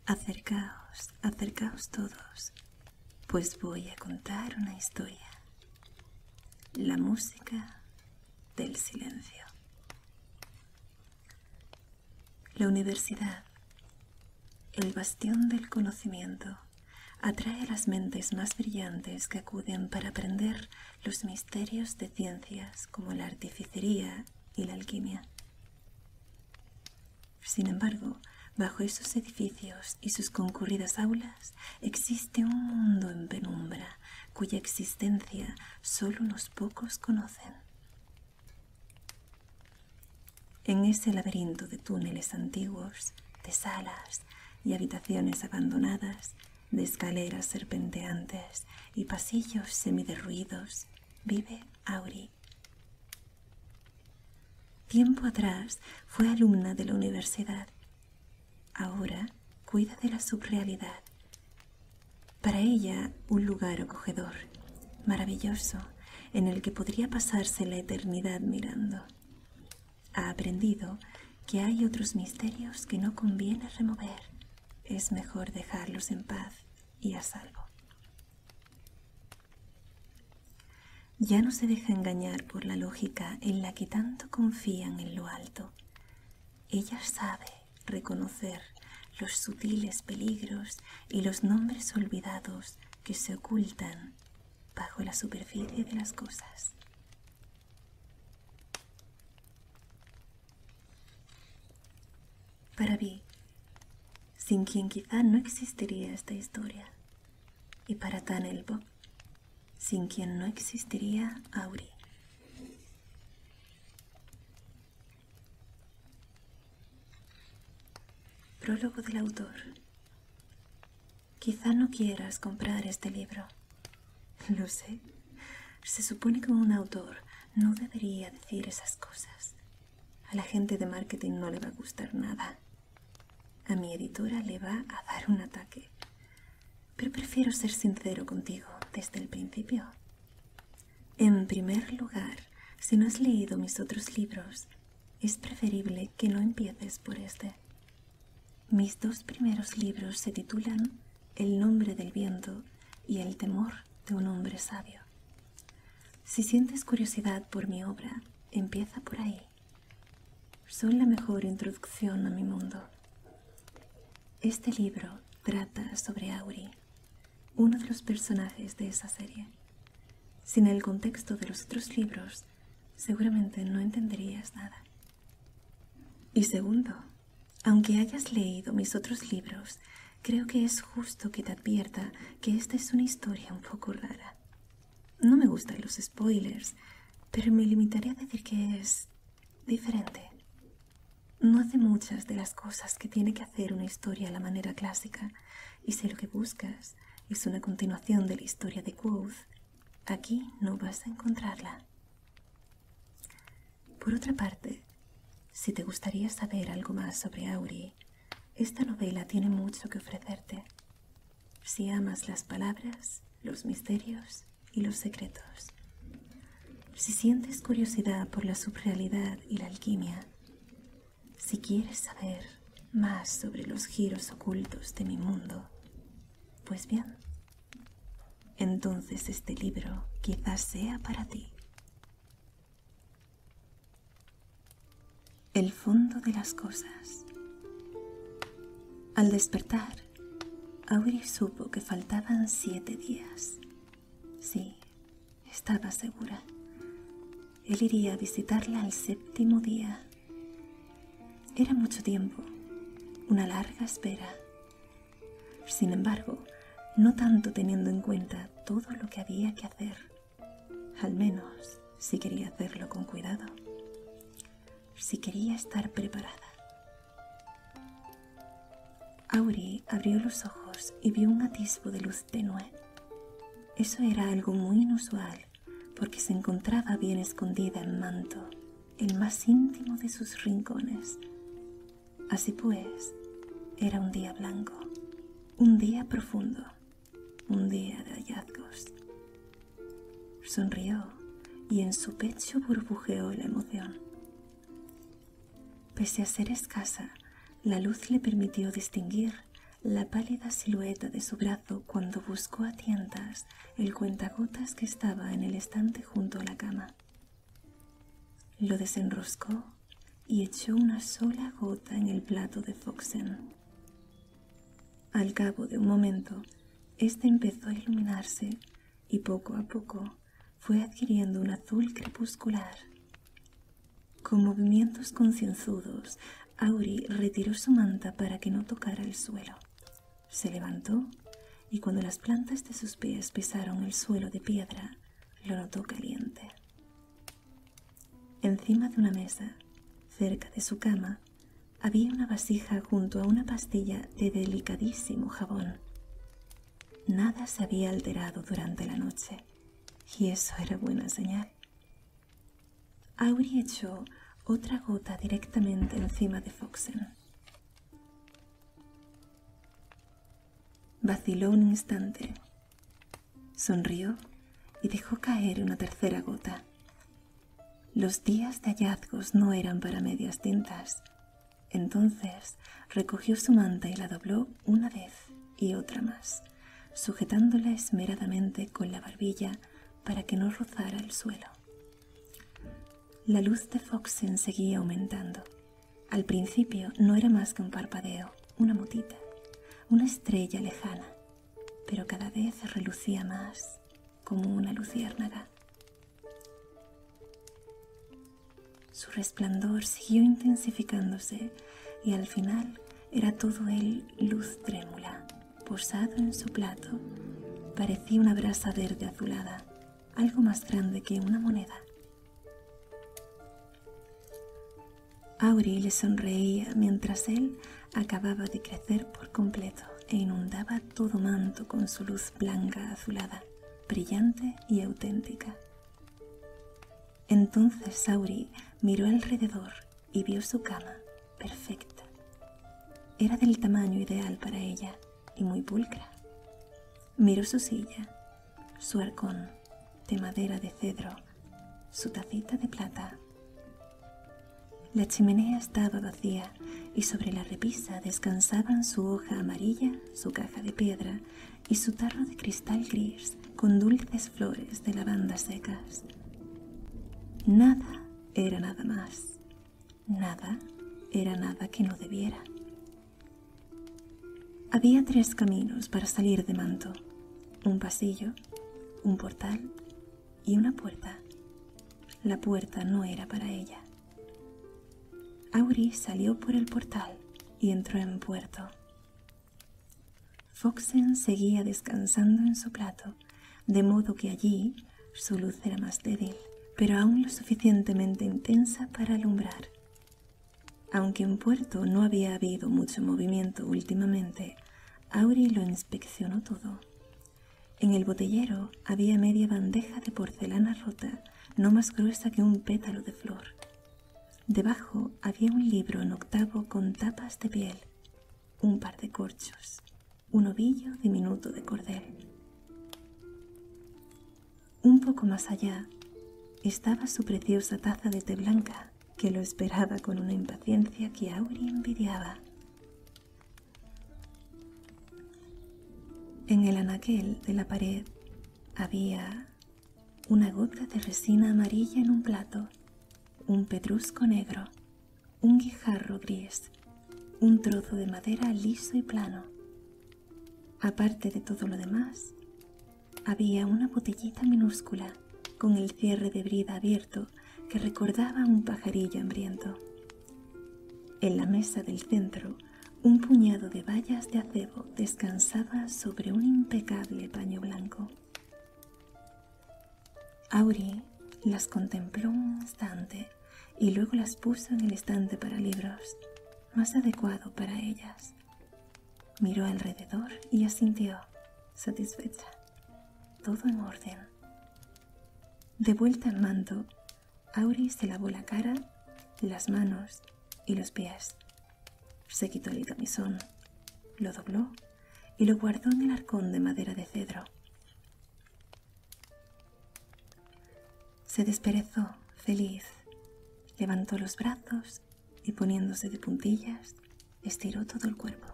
Acercaos, acercaos todos, pues voy a contar una historia. La música del silencio. La universidad, el bastión del conocimiento, atrae a las mentes más brillantes que acuden para aprender los misterios de ciencias como la artificería y la alquimia. Sin embargo, bajo esos edificios y sus concurridas aulas existe un mundo en penumbra cuya existencia solo unos pocos conocen. En ese laberinto de túneles antiguos, de salas y habitaciones abandonadas, de escaleras serpenteantes y pasillos semiderruidos, vive Auri. Tiempo atrás fue alumna de la universidad. Ahora cuida de la subrealidad. Para ella, un lugar acogedor, maravilloso, en el que podría pasarse la eternidad mirando. Ha aprendido que hay otros misterios que no conviene remover. Es mejor dejarlos en paz y a salvo. Ya no se deja engañar por la lógica en la que tanto confían en lo alto. Ella sabe reconocer los sutiles peligros y los nombres olvidados que se ocultan bajo la superficie de las cosas. Para Vi, sin quien quizá no existiría esta historia, y para Tan Elbo, sin quien no existiría Auri. Prólogo del autor. Quizá no quieras comprar este libro. Lo sé. Se supone que un autor no debería decir esas cosas. A la gente de marketing no le va a gustar nada. A mi editora le va a dar un ataque. Pero prefiero ser sincero contigo desde el principio. En primer lugar, si no has leído mis otros libros, es preferible que no empieces por este. Mis dos primeros libros se titulan El nombre del viento y El temor de un hombre sabio. Si sientes curiosidad por mi obra, empieza por ahí. Son la mejor introducción a mi mundo. Este libro trata sobre Auri, uno de los personajes de esa serie. Sin el contexto de los otros libros, seguramente no entenderías nada. Y segundo, aunque hayas leído mis otros libros, creo que es justo que te advierta que esta es una historia un poco rara. No me gustan los spoilers, pero me limitaré a decir que es diferente. No hace muchas de las cosas que tiene que hacer una historia a la manera clásica, y si lo que buscas es una continuación de la historia de Quoth, aquí no vas a encontrarla. Por otra parte, si te gustaría saber algo más sobre Auri, esta novela tiene mucho que ofrecerte. Si amas las palabras, los misterios y los secretos. Si sientes curiosidad por la subrealidad y la alquimia. Si quieres saber más sobre los giros ocultos de mi mundo, pues bien, entonces este libro quizás sea para ti. El fondo de las cosas. Al despertar, Auri supo que faltaban 7 días. Sí, estaba segura. Él iría a visitarla al 7º día. Era mucho tiempo, una larga espera. Sin embargo, no tanto teniendo en cuenta todo lo que había que hacer, al menos si quería hacerlo con cuidado, si quería estar preparada. Auri abrió los ojos y vio un atisbo de luz tenue. Eso era algo muy inusual, porque se encontraba bien escondida en Manto, el más íntimo de sus rincones. Así pues, era un día blanco, un día profundo, un día de hallazgos. Sonrió y en su pecho burbujeó la emoción. Pese a ser escasa, la luz le permitió distinguir la pálida silueta de su brazo cuando buscó a tientas el cuentagotas que estaba en el estante junto a la cama. Lo desenroscó y echó una sola gota en el plato de Foxen. Al cabo de un momento, este empezó a iluminarse y poco a poco fue adquiriendo un azul crepuscular. Con movimientos concienzudos, Auri retiró su manta para que no tocara el suelo. Se levantó y cuando las plantas de sus pies pisaron el suelo de piedra, lo notó caliente. Encima de una mesa, cerca de su cama, había una vasija junto a una pastilla de delicadísimo jabón. Nada se había alterado durante la noche, y eso era buena señal. Auri echó otra gota directamente encima de Foxen. Vaciló un instante, sonrió y dejó caer una tercera gota. Los días de hallazgos no eran para medias tintas. Entonces recogió su manta y la dobló una vez y otra más, sujetándola esmeradamente con la barbilla para que no rozara el suelo. La luz de Foxen seguía aumentando. Al principio no era más que un parpadeo, una motita, una estrella lejana, pero cada vez relucía más, como una luciérnaga. Su resplandor siguió intensificándose y al final era todo él luz trémula, posado en su plato. Parecía una brasa verde azulada, algo más grande que una moneda. Auri le sonreía mientras él acababa de crecer por completo e inundaba todo manto con su luz blanca azulada, brillante y auténtica. Entonces Auri miró alrededor y vio su cama, perfecta. Era del tamaño ideal para ella y muy pulcra. Miró su silla, su arcón de madera de cedro, su tacita de plata. La chimenea estaba vacía y sobre la repisa descansaban su hoja amarilla, su caja de piedra y su tarro de cristal gris con dulces flores de lavanda secas. Nada era nada más. Nada era nada que no debiera. Había 3 caminos para salir de Manto: un pasillo, un portal y una puerta. La puerta no era para ella. Auri salió por el portal y entró en puerto. Foxen seguía descansando en su plato, de modo que allí su luz era más débil, pero aún lo suficientemente intensa para alumbrar. Aunque en puerto no había habido mucho movimiento últimamente, Auri lo inspeccionó todo. En el botellero había media bandeja de porcelana rota, no más gruesa que un pétalo de flor. Debajo había un libro en octavo con tapas de piel, un par de corchos, un ovillo diminuto de cordel. Un poco más allá estaba su preciosa taza de té blanca, que lo esperaba con una impaciencia que Auri envidiaba. En el anaquel de la pared había una gota de resina amarilla en un plato, un pedrusco negro, un guijarro gris, un trozo de madera liso y plano. Aparte de todo lo demás, había una botellita minúscula con el cierre de brida abierto que recordaba a un pajarillo hambriento. En la mesa del centro, un puñado de bayas de acebo descansaba sobre un impecable paño blanco. Auri las contempló un instante y luego las puso en el estante para libros, más adecuado para ellas. Miró alrededor y asintió, satisfecha. Todo en orden. De vuelta en Manto, Auri se lavó la cara, las manos y los pies. Se quitó el camisón, lo dobló y lo guardó en el arcón de madera de cedro. Se desperezó, feliz. Levantó los brazos y poniéndose de puntillas, estiró todo el cuerpo.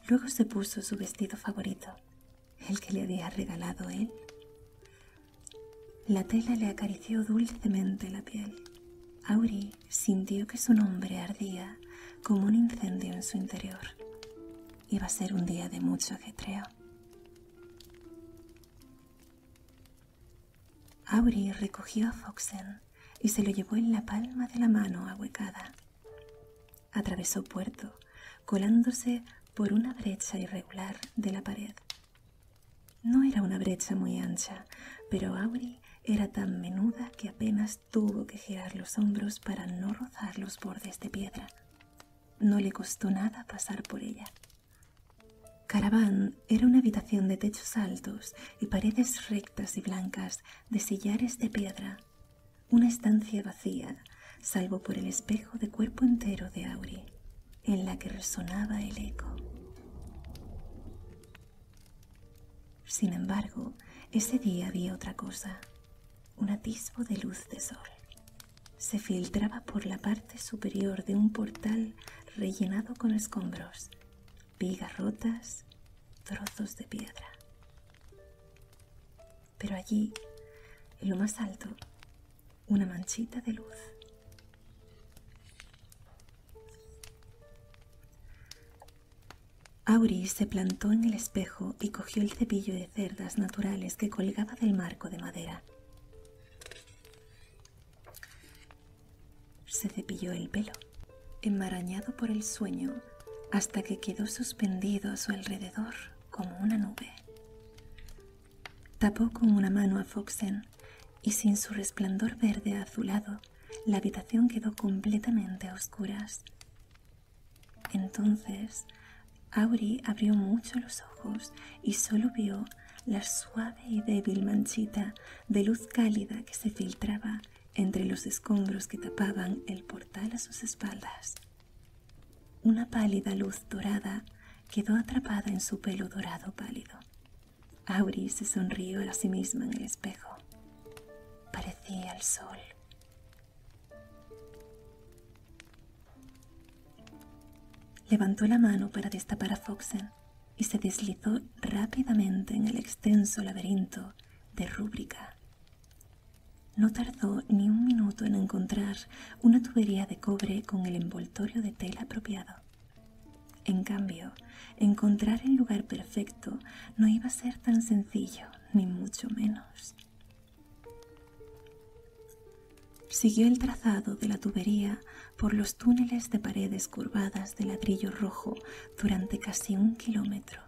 Luego se puso su vestido favorito, el que le había regalado él. La tela le acarició dulcemente la piel. Auri sintió que su nombre ardía como un incendio en su interior. Iba a ser un día de mucho ajetreo. Auri recogió a Foxen y se lo llevó en la palma de la mano ahuecada. Atravesó puerto, colándose por una brecha irregular de la pared. No era una brecha muy ancha, pero Auri era tan menuda que apenas tuvo que girar los hombros para no rozar los bordes de piedra. No le costó nada pasar por ella. Caravan era una habitación de techos altos y paredes rectas y blancas de sillares de piedra. Una estancia vacía, salvo por el espejo de cuerpo entero de Auri, en la que resonaba el eco. Sin embargo, ese día había otra cosa, un atisbo de luz de sol. Se filtraba por la parte superior de un portal rellenado con escombros, vigas rotas, trozos de piedra. Pero allí, en lo más alto, una manchita de luz. Auri se plantó en el espejo y cogió el cepillo de cerdas naturales que colgaba del marco de madera. Se cepilló el pelo, enmarañado por el sueño, hasta que quedó suspendido a su alrededor como una nube. Tapó con una mano a Foxen y sin su resplandor verde azulado, la habitación quedó completamente a oscuras. Entonces, Auri abrió mucho los ojos y solo vio la suave y débil manchita de luz cálida que se filtraba entre los escombros que tapaban el portal a sus espaldas. Una pálida luz dorada quedó atrapada en su pelo dorado pálido. Auri se sonrió a sí misma en el espejo. Parecía el sol. Levantó la mano para destapar a Foxen y se deslizó rápidamente en el extenso laberinto de rúbrica. No tardó ni un minuto en encontrar una tubería de cobre con el envoltorio de tela apropiado. En cambio, encontrar el lugar perfecto no iba a ser tan sencillo, ni mucho menos. Siguió el trazado de la tubería por los túneles de paredes curvadas de ladrillo rojo durante casi 1 kilómetro,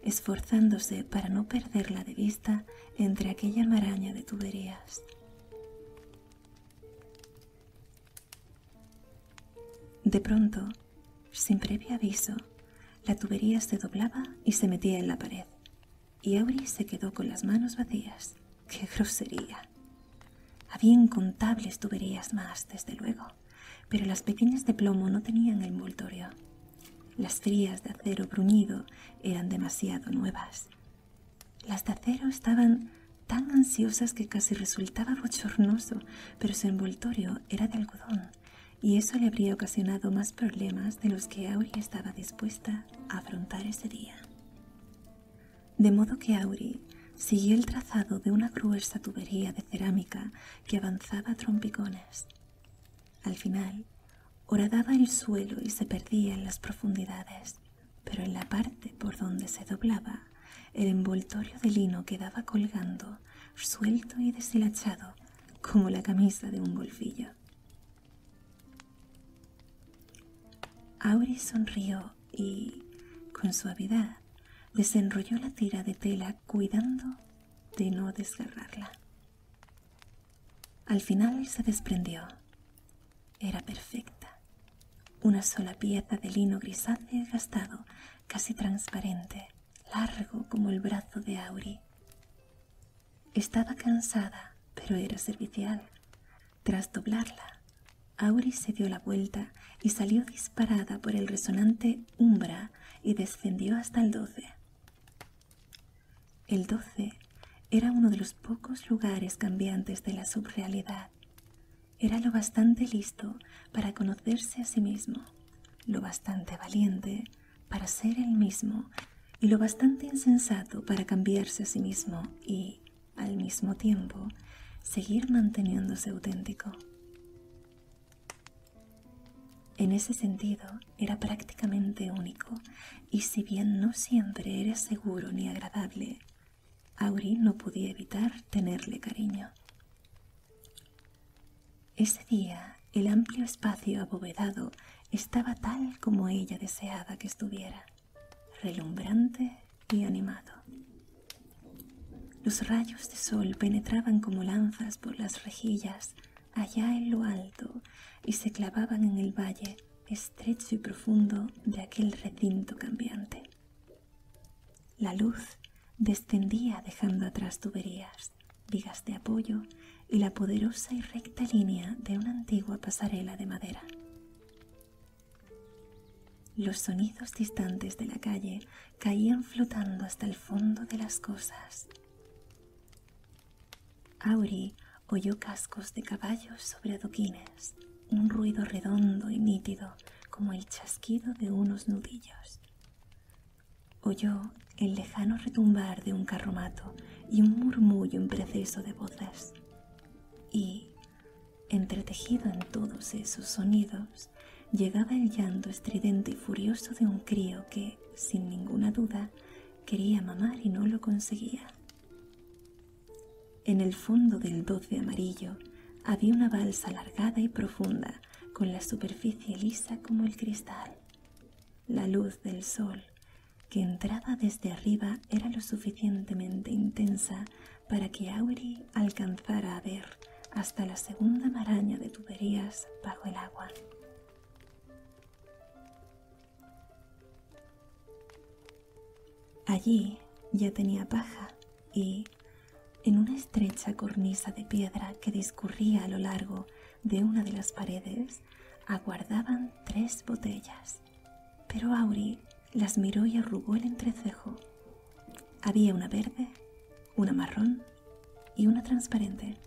esforzándose para no perderla de vista entre aquella maraña de tuberías. De pronto, sin previo aviso, la tubería se doblaba y se metía en la pared, y Auri se quedó con las manos vacías. ¡Qué grosería! Había incontables tuberías más, desde luego, pero las pequeñas de plomo no tenían envoltorio. Las frías de acero bruñido eran demasiado nuevas. Las de acero estaban tan ansiosas que casi resultaba bochornoso, pero su envoltorio era de algodón, y eso le habría ocasionado más problemas de los que Auri estaba dispuesta a afrontar ese día. De modo que Auri siguió el trazado de una gruesa tubería de cerámica que avanzaba a trompicones. Al final, horadaba el suelo y se perdía en las profundidades, pero en la parte por donde se doblaba, el envoltorio de lino quedaba colgando, suelto y deshilachado, como la camisa de un golfillo. Auri sonrió y, con suavidad, desenrolló la tira de tela cuidando de no desgarrarla. Al final se desprendió. Era perfecta. Una sola pieza de lino grisáceo y gastado, casi transparente, largo como el brazo de Auri. Estaba cansada, pero era servicial. Tras doblarla, Auri se dio la vuelta y salió disparada por el resonante umbra y descendió hasta el 12. El 12 era uno de los pocos lugares cambiantes de la subrealidad. Era lo bastante listo para conocerse a sí mismo, lo bastante valiente para ser él mismo y lo bastante insensato para cambiarse a sí mismo y, al mismo tiempo, seguir manteniéndose auténtico. En ese sentido, era prácticamente único, y si bien no siempre era seguro ni agradable, Auri no podía evitar tenerle cariño. Ese día, el amplio espacio abovedado estaba tal como ella deseaba que estuviera, relumbrante y animado. Los rayos de sol penetraban como lanzas por las rejillas allá en lo alto y se clavaban en el valle estrecho y profundo de aquel recinto cambiante. La luz descendía dejando atrás tuberías, vigas de apoyo y la poderosa y recta línea de una antigua pasarela de madera. Los sonidos distantes de la calle caían flotando hasta el fondo de las cosas. Auri oyó cascos de caballos sobre adoquines, un ruido redondo y nítido como el chasquido de unos nudillos. Oyó el lejano retumbar de un carromato y un murmullo impreciso de voces. Y, entretejido en todos esos sonidos, llegaba el llanto estridente y furioso de un crío que, sin ninguna duda, quería mamar y no lo conseguía. En el fondo del 12 amarillo había una balsa alargada y profunda con la superficie lisa como el cristal. La luz del sol que entraba desde arriba era lo suficientemente intensa para que Auri alcanzara a ver hasta la segunda maraña de tuberías bajo el agua. Allí ya tenía paja y, en una estrecha cornisa de piedra que discurría a lo largo de una de las paredes, aguardaban 3 botellas, pero Auri las miró y arrugó el entrecejo. Había una verde, una marrón y una transparente.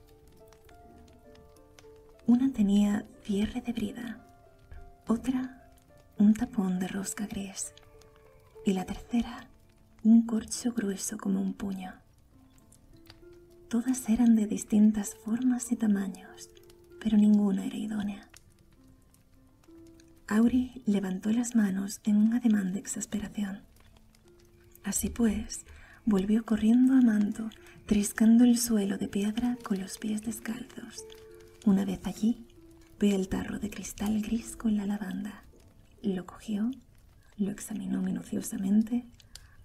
Una tenía cierre de brida, otra un tapón de rosca gris y la tercera un corcho grueso como un puño. Todas eran de distintas formas y tamaños, pero ninguna era idónea. Auri levantó las manos en un ademán de exasperación. Así pues, volvió corriendo a manto, triscando el suelo de piedra con los pies descalzos. Una vez allí, ve el tarro de cristal gris con la lavanda. Lo cogió, lo examinó minuciosamente,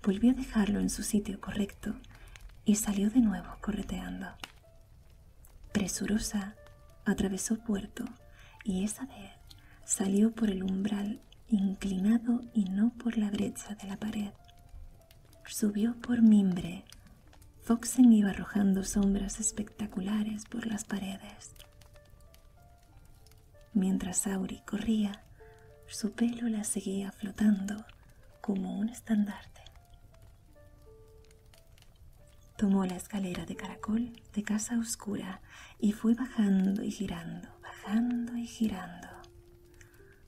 volvió a dejarlo en su sitio correcto y salió de nuevo correteando. Presurosa, atravesó el puerto y esa vez salió por el umbral inclinado y no por la brecha de la pared. Subió por mimbre. Foxen iba arrojando sombras espectaculares por las paredes. Mientras Auri corría, su pelo la seguía flotando como un estandarte. Tomó la escalera de caracol de casa oscura y fue bajando y girando, bajando y girando.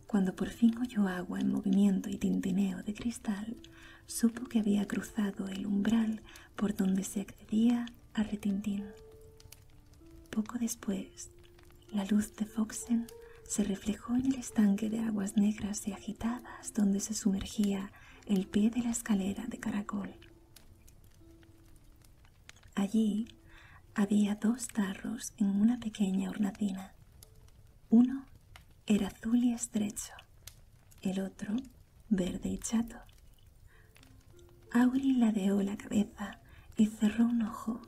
Cuando por fin oyó agua en movimiento y tintineo de cristal, supo que había cruzado el umbral por donde se accedía a retintín. Poco después, la luz de Foxen se reflejó en el estanque de aguas negras y agitadas donde se sumergía el pie de la escalera de caracol. Allí había 2 tarros en una pequeña hornacina. Uno era azul y estrecho, el otro verde y chato. Auri ladeó la cabeza y cerró un ojo.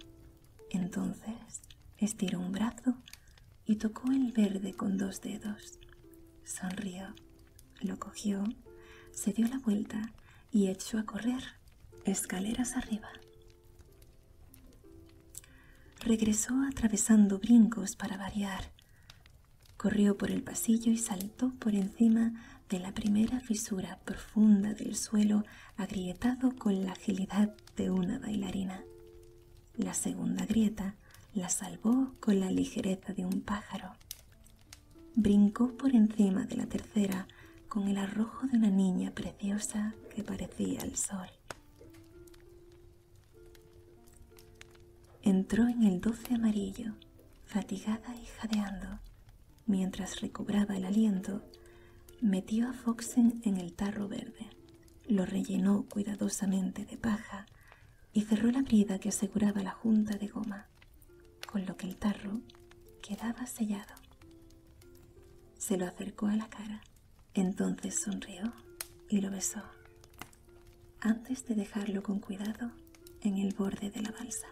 Entonces estiró un brazo y tocó el verde con 2 dedos. Sonrió, lo cogió, se dio la vuelta y echó a correr, escaleras arriba. Regresó atravesando brincos para variar. Corrió por el pasillo y saltó por encima de la primera fisura profunda del suelo agrietado con la agilidad de una bailarina. La segunda grieta la salvó con la ligereza de un pájaro. Brincó por encima de la tercera con el arrojo de una niña preciosa que parecía el sol. Entró en el 12 amarillo, fatigada y jadeando. Mientras recobraba el aliento, metió a Foxen en el tarro verde, lo rellenó cuidadosamente de paja y cerró la brida que aseguraba la junta de goma, con lo que el tarro quedaba sellado. Se lo acercó a la cara, entonces sonrió y lo besó, antes de dejarlo con cuidado en el borde de la balsa.